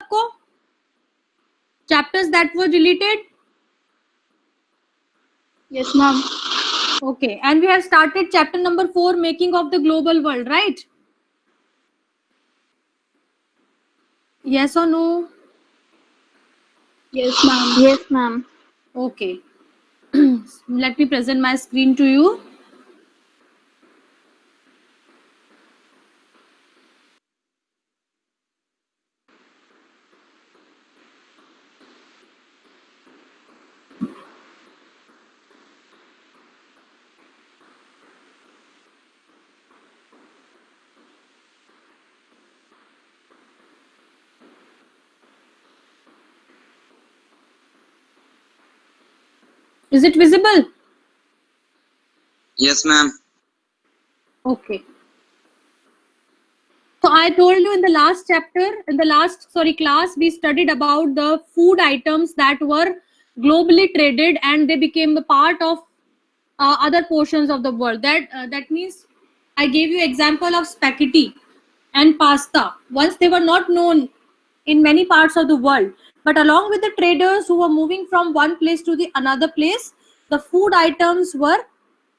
सबको? Chapters that were deleted? Yes, ma'am. Okay, and we have started chapter number 4, making of the global world, right? Yes or no? Yes, ma'am. Yes, ma'am. Okay. Let me present my screen to you. Is it visible? Yes, ma'am. Okay. So I told you in the last chapter, in the last class, we studied about the food items that were globally traded and they became the part of other portions of the world. That means I gave you example of spaghetti and pasta. Once they were not known in many parts of the world, but along with the traders who were moving from one place to the another place, the food items were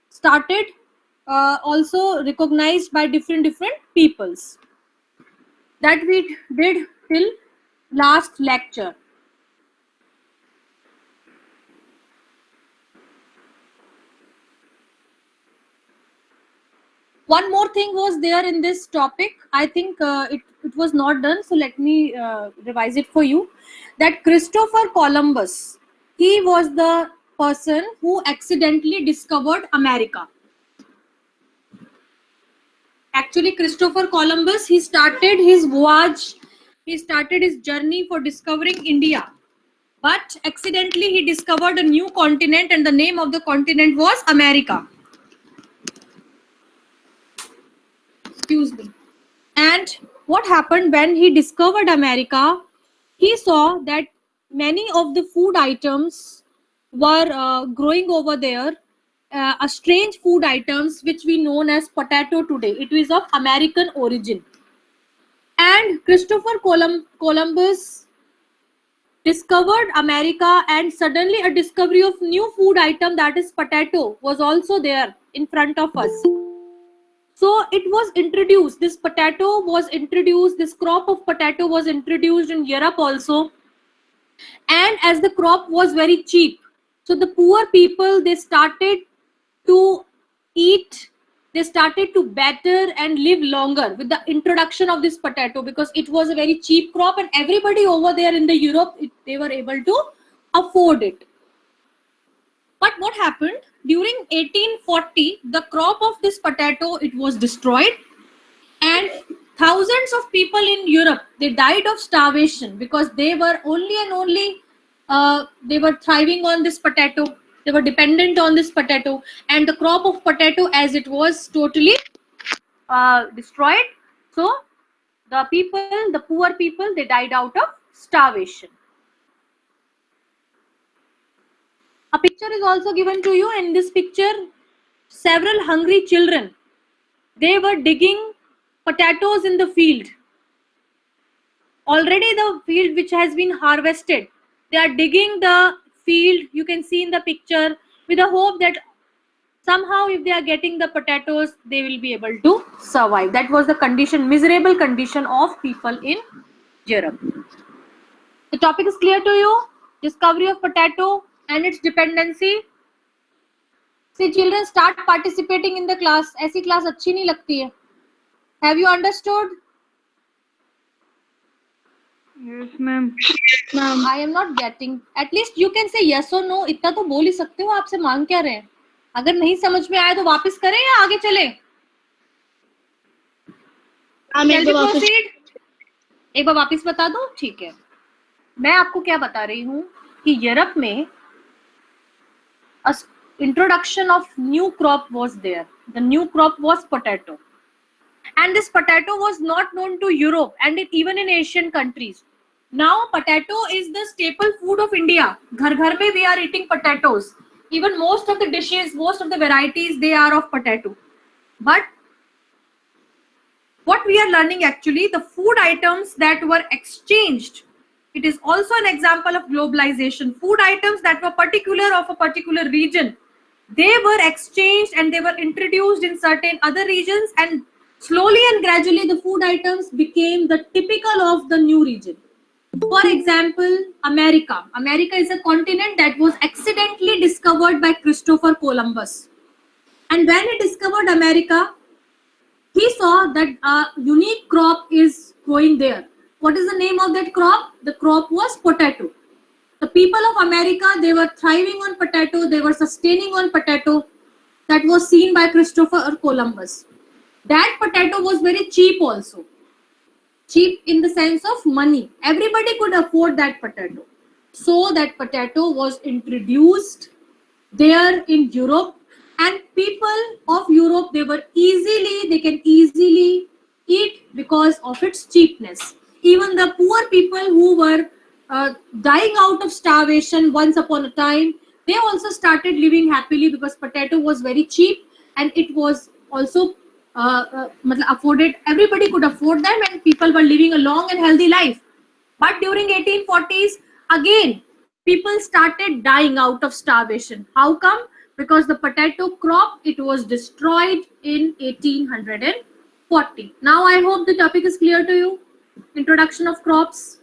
started also recognized by different peoples. That we did till last lecture. One more thing was there in this topic. I think it was not done, so let me revise it for you. That Christopher Columbus, he was the person who accidentally discovered America. Actually, Christopher Columbus, he started his voyage, he started his journey for discovering India. But accidentally he discovered a new continent and the name of the continent was America. Excuse me. And what happened when he discovered America? He saw that many of the food items were growing over there. A strange food items which we known as potato today. It is of American origin. And Christopher Columbus discovered America, and suddenly a discovery of new food item, that is potato, was also there in front of us. So it was introduced, this potato was introduced, this crop of potato was introduced in Europe also. And as the crop was very cheap, so the poor people, they started to eat, they started to better and live longer with the introduction of this potato, because it was a very cheap crop and everybody over there in the Europe, they were able to afford it. But what happened during 1840, the crop of this potato, it was destroyed, and thousands of people in Europe, they died of starvation because they were only they were thriving on this potato, they were dependent on this potato, and the crop of potato, as it was totally destroyed, so the poor people, they died out of starvation. A picture is also given to you. In this picture, several hungry children, they were digging potatoes in the field. Already the field which has been harvested, they are digging the field, you can see in the picture, with the hope that somehow if they are getting the potatoes, they will be able to survive. That was the condition, miserable condition of people in Europe. The topic is clear to you? Discovery of potato and its dependency. See, children, start participating in the class. ऐसी class अच्छी नहीं लगती है. Have you understood? Yes, ma'am. Ma'am, I am not getting. At least you can say yes or no. इतना तो बोल ही सकते हो. आपसे मांग क्या रहे हैं? अगर नहीं समझ में आए तो वापस करें या आगे चले? Shall we proceed? एक बार वापस बता दो. ठीक है. मैं आपको क्या बता रही हूँ कि यूरोप में introduction of new crop was there. The new crop was potato, and this potato was not known to Europe and even in Asian countries. Now potato is the staple food of India. Ghar ghar mein we are eating potatoes. Even most of the dishes, most of the varieties, they are of potato. But what we are learning, actually, the food items that were exchanged It is also an example of globalization. Food items that were particular of a particular region, they were exchanged and they were introduced in certain other regions, and slowly and gradually the food items became the typical of the new region. For example, America. America is a continent that was accidentally discovered by Christopher Columbus. And when he discovered America, he saw that a unique crop is growing there. What is the name of that crop? The crop was potato. The people of America, they were thriving on potato, they were sustaining on potato. That was seen by Christopher Columbus. That potato was very cheap also. Cheap in the sense of money. Everybody could afford that potato. So that potato was introduced there in Europe, and people of Europe, they can easily eat because of its cheapness. Even the poor people who were dying out of starvation once upon a time, they also started living happily because potato was very cheap and it was also afforded. Everybody could afford them and people were living a long and healthy life. But during 1840s, again, people started dying out of starvation. How come? Because the potato crop, it was destroyed in 1840. Now I hope the topic is clear to you. Introduction of crops.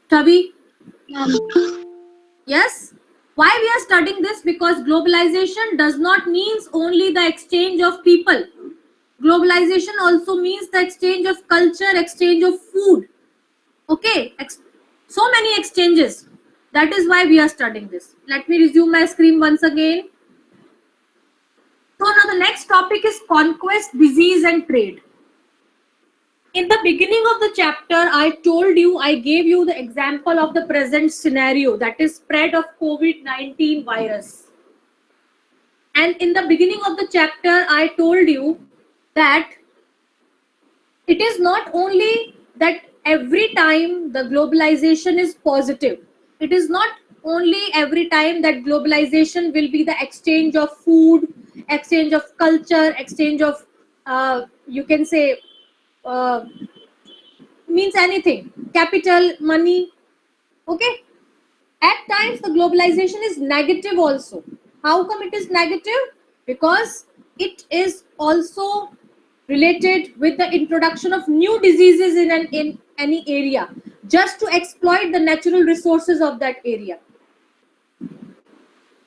Tavi? Ma'am. Yes? Why we are studying this? Because globalization does not means only the exchange of people. Globalization also means the exchange of culture, exchange of food. Okay? So many exchanges. That is why we are studying this. Let me resume my screen once again. So now the next topic is conquest, disease and trade. In the beginning of the chapter, I gave you the example of the present scenario, that is spread of COVID-19 virus. And in the beginning of the chapter, I told you that it is not only that every time the globalization is positive. It is not only every time that globalization will be the exchange of food, exchange of culture, exchange of, you can say, means anything, capital, money. Okay, at times the globalization is negative also. How come it is negative? Because it is also related with the introduction of new diseases in any area, just to exploit the natural resources of that area.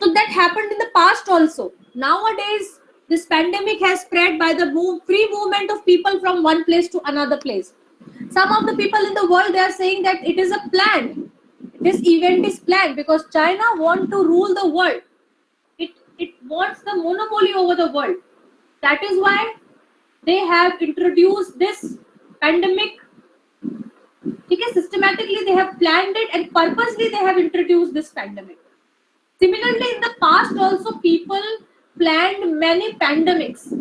So that happened in the past also. Nowadays this pandemic has spread by the free movement of people from one place to another place. Some of the people in the world, they are saying that it is a plan. This event is planned because China wants to rule the world. It wants the monopoly over the world. That is why they have introduced this pandemic. Okay, systematically they have planned it and purposely they have introduced this pandemic. Similarly, in the past also people planned many pandemics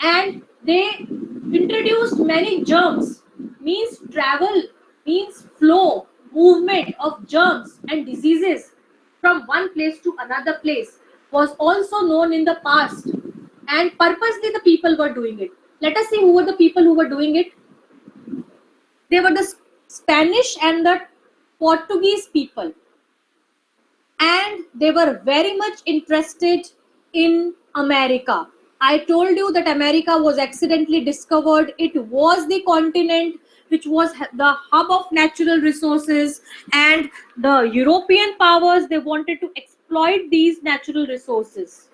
and they introduced many germs. Means travel, means flow, movement of germs and diseases from one place to another place was also known in the past, and purposely the people were doing it. Let us see who were the people who were doing it. They were the Spanish and the Portuguese people, and they were very much interested in America. I told you that America was accidentally discovered. It was the continent which was the hub of natural resources, and the European powers, they wanted to exploit these natural resources.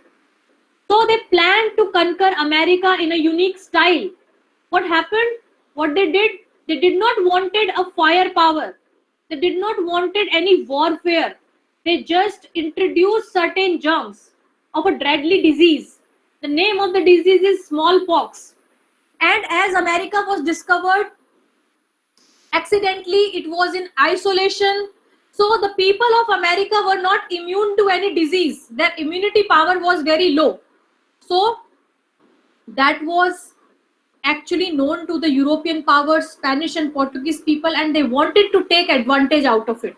So they planned to conquer America in a unique style. What happened? What they did not wanted a firepower. They did not wanted any warfare. They just introduced certain germs of a deadly disease. The name of the disease is smallpox. And as America was discovered, accidentally it was in isolation. So the people of America were not immune to any disease. Their immunity power was very low. So that was actually known to the European powers, Spanish and Portuguese people, and they wanted to take advantage out of it.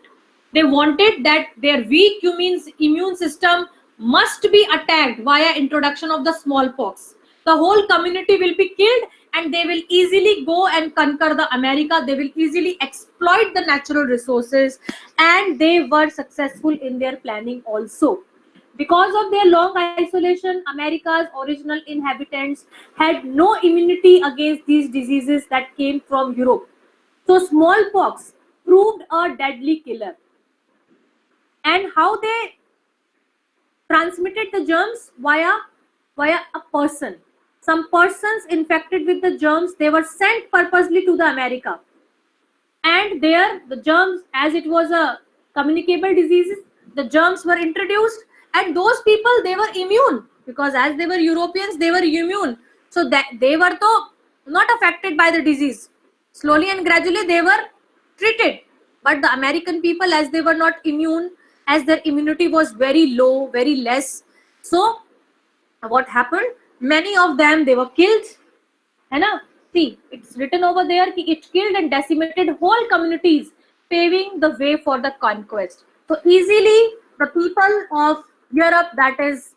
They wanted that their weak immune system must be attacked via introduction of the smallpox. The whole community will be killed and they will easily go and conquer the America. They will easily exploit the natural resources, and they were successful in their planning also. Because of their long isolation, America's original inhabitants had no immunity against these diseases that came from Europe. So smallpox proved a deadly killer. And how they transmitted the germs? Via a person. Some persons infected with the germs, they were sent purposely to the America, and there the germs, as it was a communicable disease, the germs were introduced, and those people, they were immune, because as they were Europeans, they were immune. So that they were though not affected by the disease. Slowly and gradually they were treated. But the American people, as they were not immune, as their immunity was very low, very less, so what happened, many of them, they were killed, है ना? See, it's written over there कि it killed and decimated whole communities, paving the way for the conquest. So easily the people of Europe, that is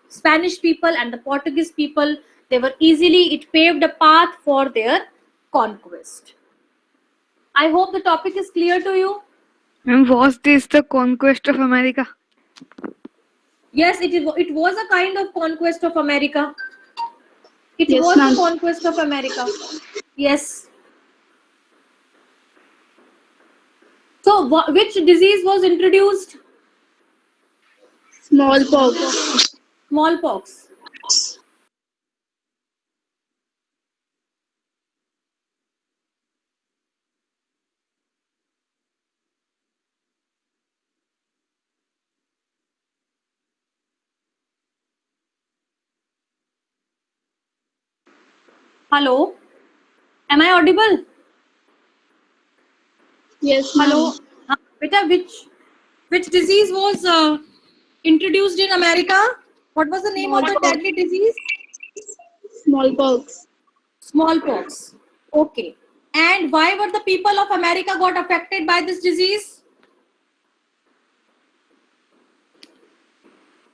Spanish people and the Portuguese people, they were easily, it paved a path for their conquest. I hope the topic is clear to you. Ma'am, was this the conquest of America? Yes, it was a kind of conquest of America. It Yes, was ma'am. the conquest of America. Yes. So which disease was introduced? Smallpox. Smallpox. Hello, am I audible? Yes, Hello, ma'am. beta, which disease was introduced in America? What was the name of the Smallpox. deadly disease? Smallpox. Smallpox. Okay. And why were the people of America got affected by this disease?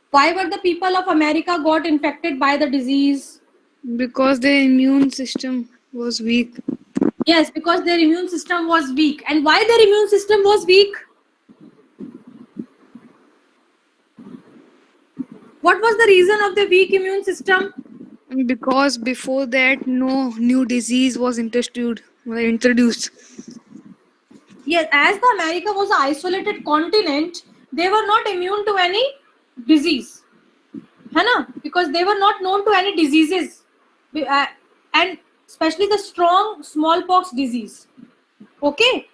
Why were the people of America got infected by the disease? Because their immune system was weak. Yes, because their immune system was weak. And why their immune system was weak? What was the reason of the weak immune system? And because before that, no new disease was introduced. Yes, as the America was an isolated continent, they were not immune to any disease, है ना? Because they were not known to any diseases, and especially the strong smallpox disease. Okay,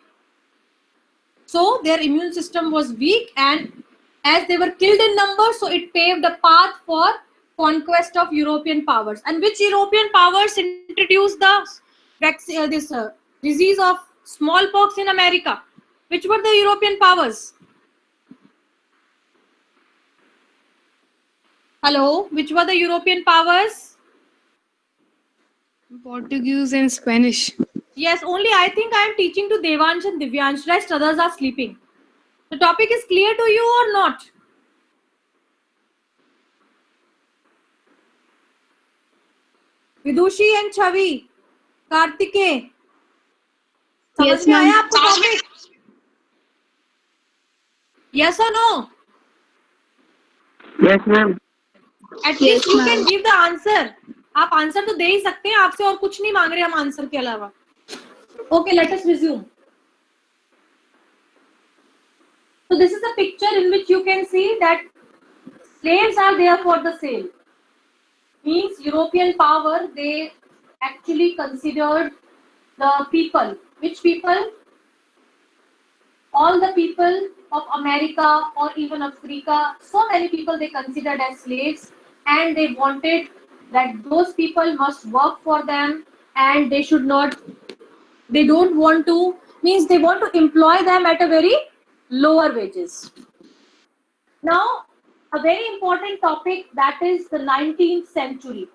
so their immune system was weak, and as they were killed in numbers, so it paved a path for conquest of European powers. And which European powers introduced the this disease of smallpox in America? Which were the European powers? Hello, which were the European powers? Portuguese and Spanish. Yes, only I think I am teaching to Devansh and Divyansh. Rest others are sleeping. The topic is clear to you or not? Vidushi and Chhavi, Kartikeya, समझ Yes, में आया ma'am. आपको topic? Yes or no? Yes, ma'am. At Yes, least you ma'am. can give the answer. आप answer तो दे ही सकते हैं, आपसे और कुछ नहीं मांग रहे हम आंसर के अलावा. Okay, let us resume. So this is a picture in which you can see that slaves are there for the sale. Means European power, they actually considered the people. Which people? All the people of America or even Africa, so many people they considered as slaves, and they wanted that those people must work for them, and they should not, they don't want to, means they want to employ them at a very lower wages. Now, a very important topic, that is the 19th century.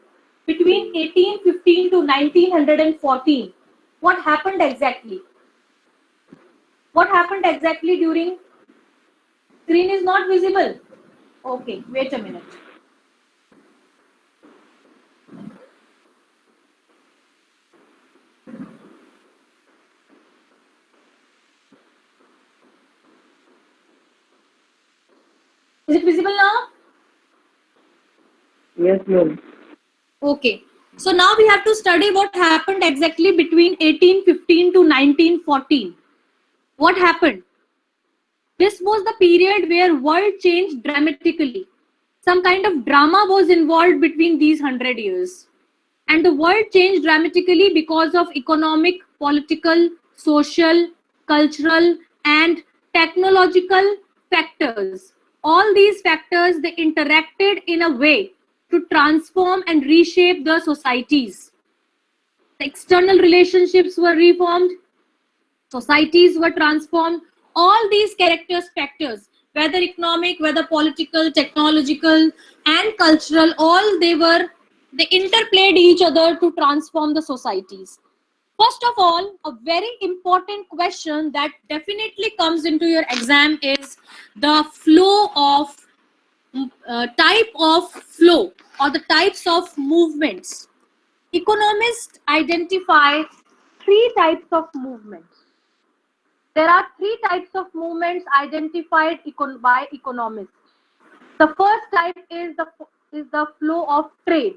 Between 1815 to 1914, what happened exactly? What happened exactly during? Screen is not visible. Okay, wait a minute. Is it visible now? Yes, ma'am. Okay. So now we have to study what happened exactly between 1815 to 1914. What happened? This was the period where world changed dramatically. Some kind of drama was involved between these 100 years. And the world changed dramatically because of economic, political, social, cultural, and technological factors. All these factors, they interacted in a way to transform and reshape the societies. The external relationships were reformed, societies were transformed. All these characters factors, whether economic, whether political, technological, and cultural, all they interplayed each other to transform the societies. First of all, a very important question that definitely comes into your exam is the flow of type of flow or the types of movements. Economists identify three types of movements. There are three types of movements identified by economists. The first type is the flow of trade.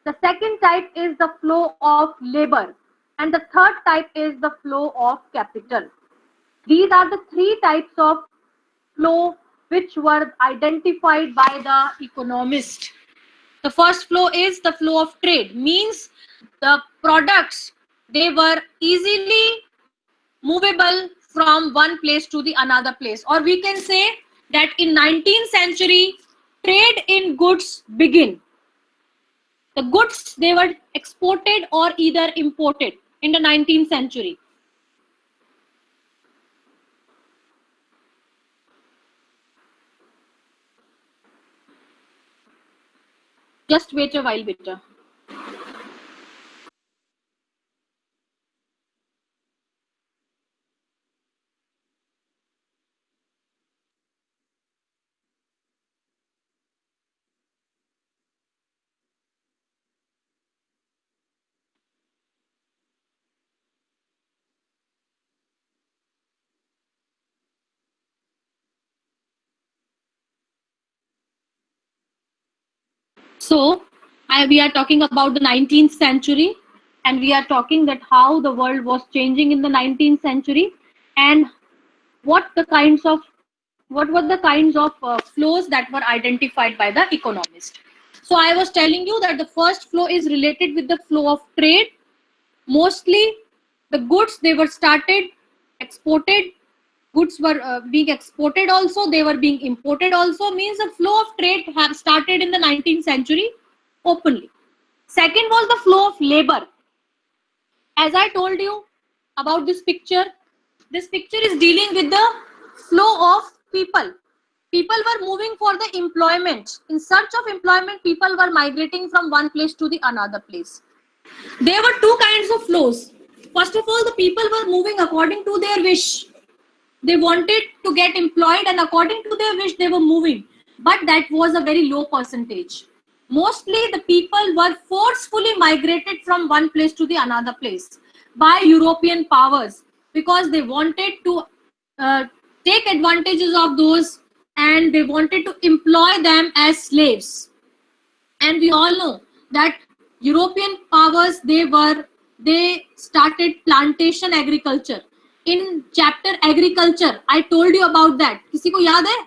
The second type is the flow of labor. And the third type is the flow of capital. These are the three types of flow which were identified by the economist. The first flow is the flow of trade, means the products, they were easily movable from one place to the another place, or we can say that in 19th century trade in goods begin. The goods, they were exported or either imported in the 19th century. Just wait a while, beta. So we are talking about the 19th century, and we are talking that how the world was changing in the 19th century, and what were the kinds of flows that were identified by the economist. So I was telling you that the first flow is related with the flow of trade. Mostly the goods, they were started exported. Goods were being exported also, they were being imported also, means the flow of trade have started in the 19th century openly. Second was the flow of labor. As I told you about this picture is dealing with the flow of people. People were moving for the employment. In search of employment, people were migrating from one place to the another place. There were two kinds of flows. First of all, the people were moving according to their wish. They wanted to get employed, and according to their wish, they were moving. But that was a very low percentage. Mostly the people were forcefully migrated from one place to the another place by European powers, because they wanted to take advantages of those, and they wanted to employ them as slaves. And we all know that European powers, they started plantation agriculture. In chapter agriculture, I told you about that. किसी को याद है?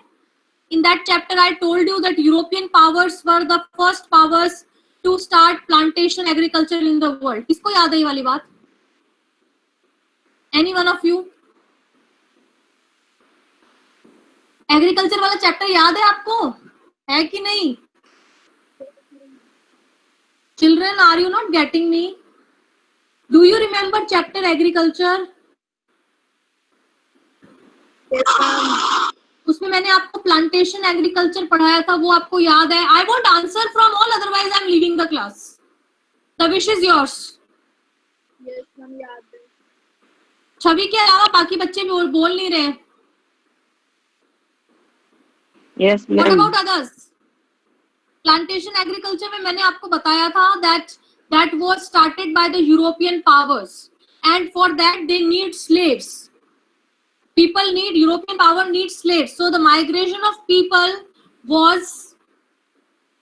In that chapter, I told you that European powers were the first powers to start plantation agriculture in the world. किसको याद है ये वाली बात? Any one of you? Agriculture वाला चैप्टर याद है आपको? है कि नहीं? Children, are you not getting me? Do you remember chapter agriculture? उसमें मैंने आपको प्लांटेशन एग्रीकल्चर पढ़ाया था, वो आपको याद है? I want answer from all, otherwise I am leaving the class. The wish is yours. Chhavi के अलावा बाकी बच्चे बोल नहीं रहे. Yes, What ma'am. about others? Plantation agriculture में मैंने आपको बताया था that was started by the European powers, and for that they need slaves. European power needs slaves. So the migration of people was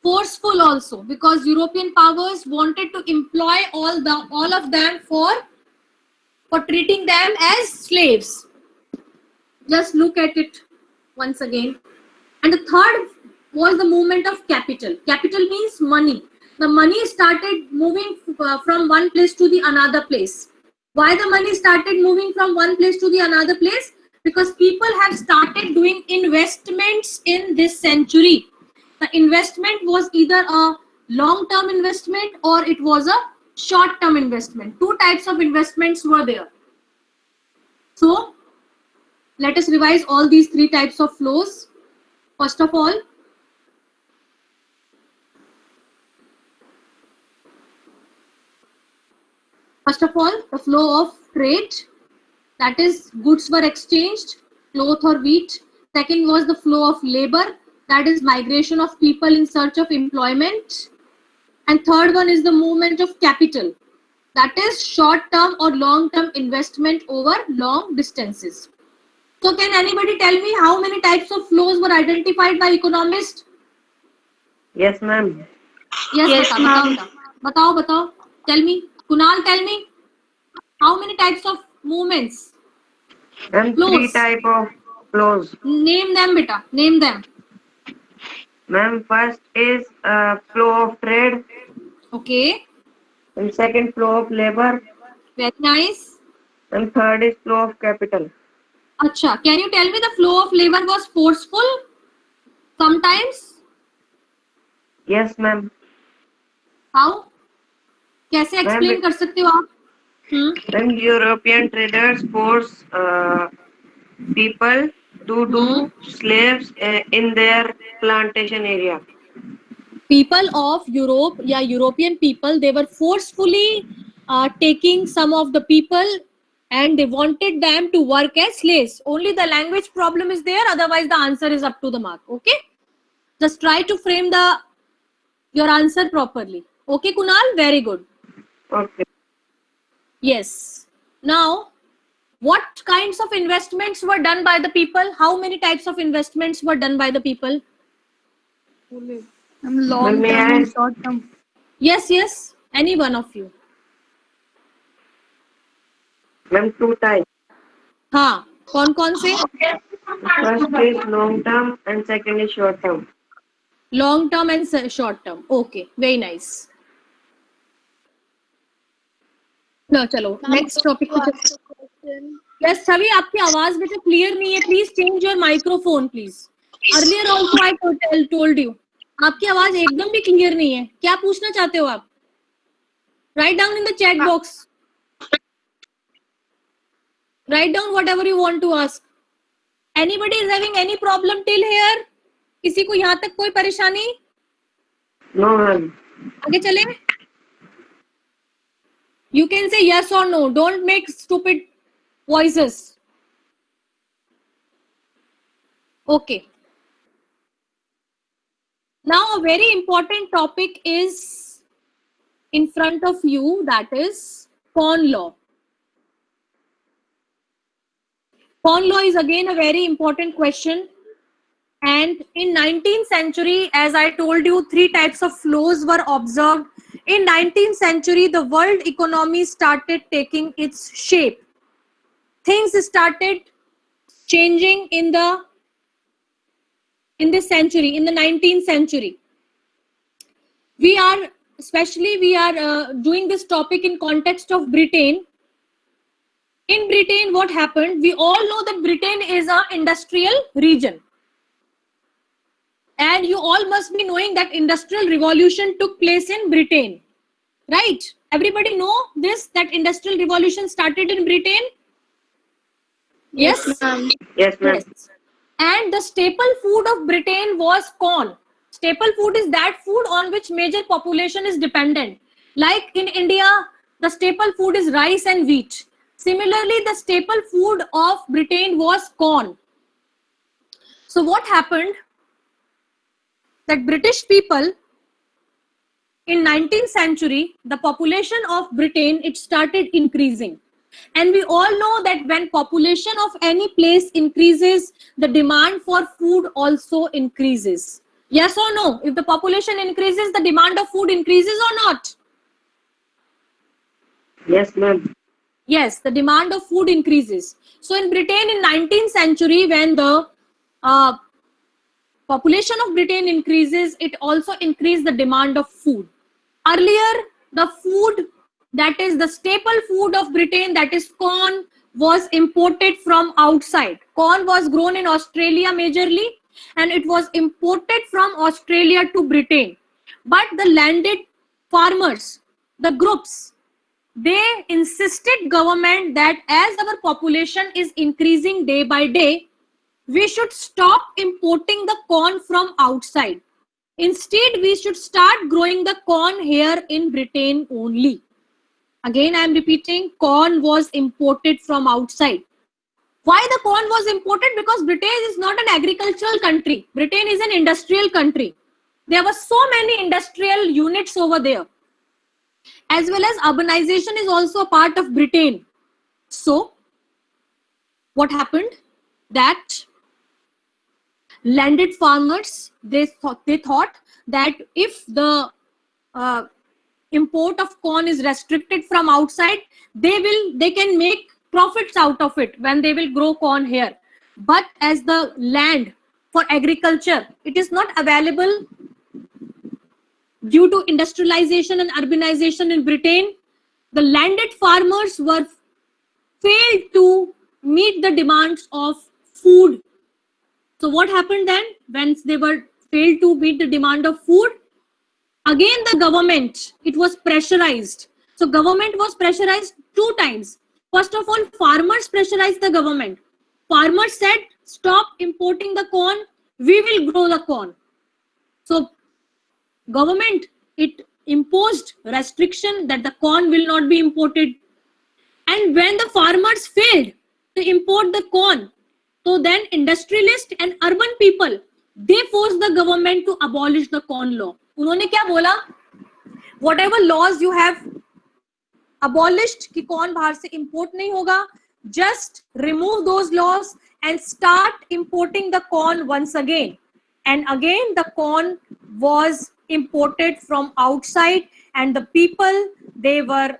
forceful also, because European powers wanted to employ all of them for treating them as slaves. Just look at it once again. And the third was the movement of capital. Capital means money. The money started moving from one place to the another place. Why the money started moving from one place to the another place? Because people have started doing investments in this century. The investment was either a long-term investment or it was a short-term investment. Two types of investments were there. So let us revise all these three types of flows. First of all, the flow of trade, that is goods were exchanged, cloth or wheat. Second was the flow of labor, that is migration of people in search of employment. And third one is the movement of capital, that is short-term or long-term investment over long distances. So can anybody tell me how many types of flows were identified by economists? Yes, ma'am. Yes, batao. Tell me. Kunal, tell me. How many types of movements? And Flows. three type of flows. Name them, beta. Name them. Ma'am, first is flow of trade, Okay. and second flow of labor, Very nice. and third is flow of capital. Acha. Can you tell me the flow of labor was forceful? Sometimes. Yes, ma'am. How? कैसे explain कर सकते हो आप? Then European traders force people to do slaves in their plantation area. People of Europe, European people, they were forcefully taking some of the people and they wanted them to work as slaves. Only the language problem is there, otherwise the answer is up to the mark. Okay, just try to frame your answer properly. Okay, Kunal, very good. Okay. Yes. Now, what kinds of investments were done by the people? How many types of investments were done by the people? Long May term I- and short term. Yes, any one of you. Ma'am, two types. हाँ, कौन से? First is long term and second is short term. Long term and short term. Okay, very nice. No, चलो next topic पे चलते हैं. Yes, छवि आपकी आवाज बेटा क्लियर नहीं है. Please change your microphone, please. Earlier also I told you. आपकी आवाज एकदम भी क्लियर नहीं है. क्या पूछना चाहते हो आप? Write down in the chat box. Write down whatever you want to ask. Anybody is having any problem till here? किसी को यहाँ तक कोई परेशानी? No, ma'am. आगे चले? You can say yes or no. Don't make stupid voices. Okay. Now a very important topic is in front of you, that is pawn law. Pawn law is again a very important question. And in 19th century, as I told you, three types of flows were observed. In 19th century, the world economy started taking its shape. Things started changing in this century, in the 19th century. We are doing this topic in context of Britain. In Britain, what happened? We all know that Britain is an industrial region. And you all must be knowing that industrial revolution took place in Britain. Right? Everybody know this, that industrial revolution started in Britain? Yes? Yes, ma'am. Yes. And the staple food of Britain was corn. Staple food is that food on which major population is dependent. Like in India, the staple food is rice and wheat. Similarly, the staple food of Britain was corn. So what happened? That British people in 19th century, the population of Britain, it started increasing. And we all know that when population of any place increases, the demand for food also increases. Yes or no? If the population increases, the demand of food increases or not? Yes, ma'am. Yes, the demand of food increases. So in Britain in 19th century, when the uh, population of Britain increases, it also increased the demand of food. Earlier, the food that is the staple food of Britain, that is corn, was imported from outside. Corn was grown in Australia majorly, and it was imported from Australia to Britain. But the landed farmers, the groups, they insisted government that as our population is increasing day by day, we should stop importing the corn from outside. Instead, we should start growing the corn here in Britain only. Again, I am repeating, corn was imported from outside. Why the corn was imported? Because Britain is not an agricultural country. Britain is an industrial country. There were so many industrial units over there. As well as urbanization is also a part of Britain. So, what happened? That landed farmers, they thought that if the import of corn is restricted from outside, they can make profits out of it when they will grow corn here. But as the land for agriculture, it is not available due to industrialization and urbanization in Britain, the landed farmers were failed to meet the demands of food. So what happened then? When they were failed to meet the demand of food, again the government, it was pressurized. So government was pressurized two times. First of all, farmers pressurized the government. Farmers said, stop importing the corn, we will grow the corn. So government, it imposed restriction that the corn will not be imported. And when the farmers failed to import the corn, so then industrialists and urban people, they forced the government to abolish the corn law. उन्होंने क्या बोला? Whatever laws you have abolished कि corn बाहर से import नहीं होगा, just remove those laws and start importing the corn once again. And again the corn was imported from outside, and the people, they were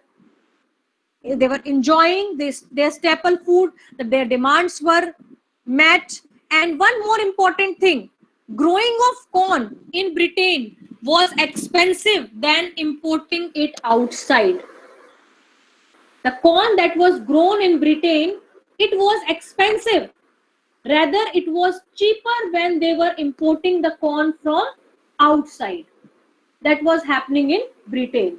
enjoying their staple food, that their demands were met. And one more important thing, growing of corn in Britain was expensive than importing it outside. The corn that was grown in Britain, it was expensive. Rather, it was cheaper when they were importing the corn from outside. That was happening in Britain.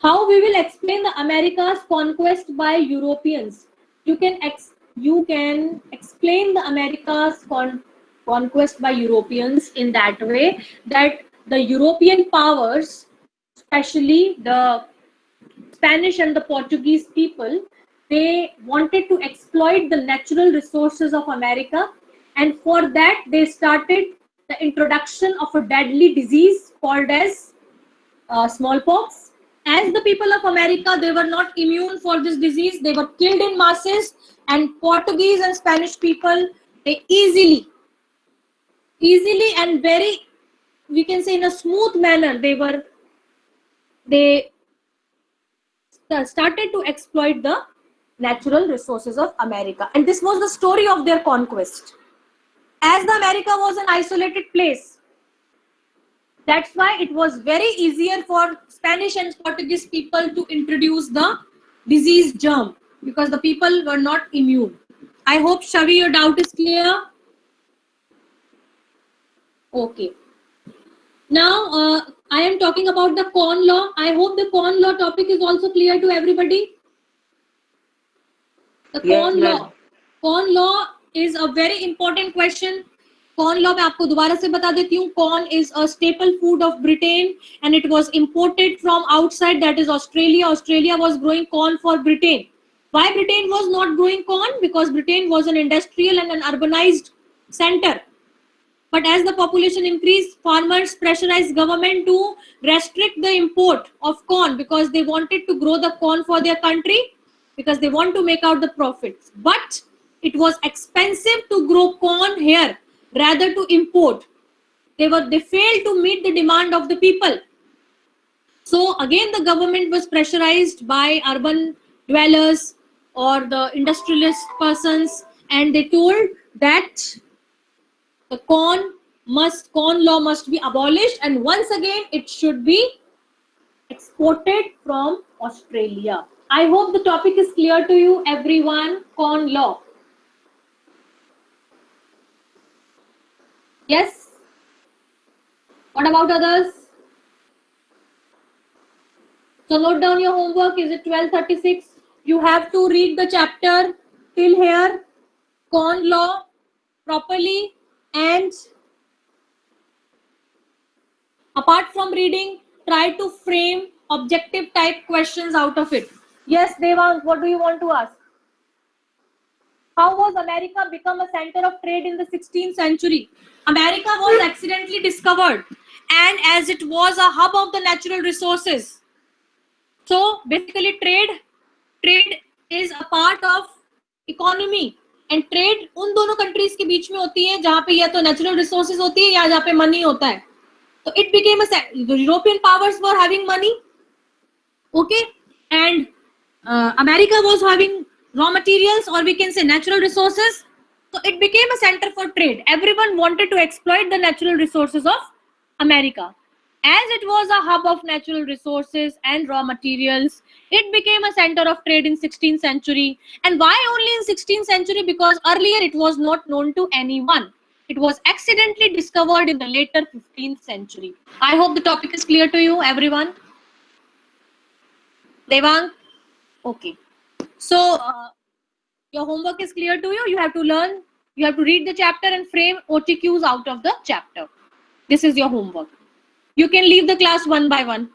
How we will explain the America's conquest by Europeans? You can explain the America's conquest by Europeans in that way, that the European powers, especially the Spanish and the Portuguese people, they wanted to exploit the natural resources of America, and for that they started the introduction of a deadly disease called as smallpox. As the people of America, they were not immune for this disease, they were killed in masses, and Portuguese and Spanish people, they easily and very, we can say in a smooth manner, they started to exploit the natural resources of America. And this was the story of their conquest. As the America was an isolated place, that's why it was very easier for Spanish and Portuguese people to introduce the disease germ, because the people were not immune. I hope, Shavi, your doubt is clear. Okay. Now, I am talking about the corn law. I hope the corn law topic is also clear to everybody. The corn law. Corn law is a very important question. Corn law, मैं आपको दोबारा से बता देती हूँ. Corn is a staple food of Britain, and it was imported from outside, that is Australia. Australia was growing corn for Britain. Why Britain was not growing corn? Because Britain was an industrial and an urbanized center. But as the population increased, farmers pressurized government to restrict the import of corn, because they wanted to grow the corn for their country, because they want to make out the profits. But it was expensive to grow corn here rather to import. They failed to meet the demand of the people. So again, the government was pressurized by urban dwellers or the industrialist persons, and they told that the corn law must be abolished, and once again it should be exported from Australia. I hope the topic is clear to you, everyone. Corn law. Yes? What about others? So note down your homework. Is it 12:36? You have to read the chapter till here, corn law, properly, and apart from reading, try to frame objective type questions out of it. Yes, Devang, what do you want to ask? How was America become a center of trade in the 16th century? America was accidentally discovered, and as it was a hub of the natural resources. So basically trade is a part of economy, and trade उन दोनों countries के बीच में होती है जहाँ पे या तो natural resources होती है या जहाँ पे money होता है. So it became the European powers were having money, okay, and America was having raw materials, or we can say natural resources. So it became a center for trade. Everyone wanted to exploit the natural resources of America. As it was a hub of natural resources and raw materials, it became a center of trade in 16th century. And why only in 16th century? Because earlier it was not known to anyone. It was accidentally discovered in the later 15th century. I hope the topic is clear to you, everyone. Devang? Okay. So, your homework is clear to you. You have to learn, you have to read the chapter and frame OTQs out of the chapter. This is your homework. You can leave the class one by one.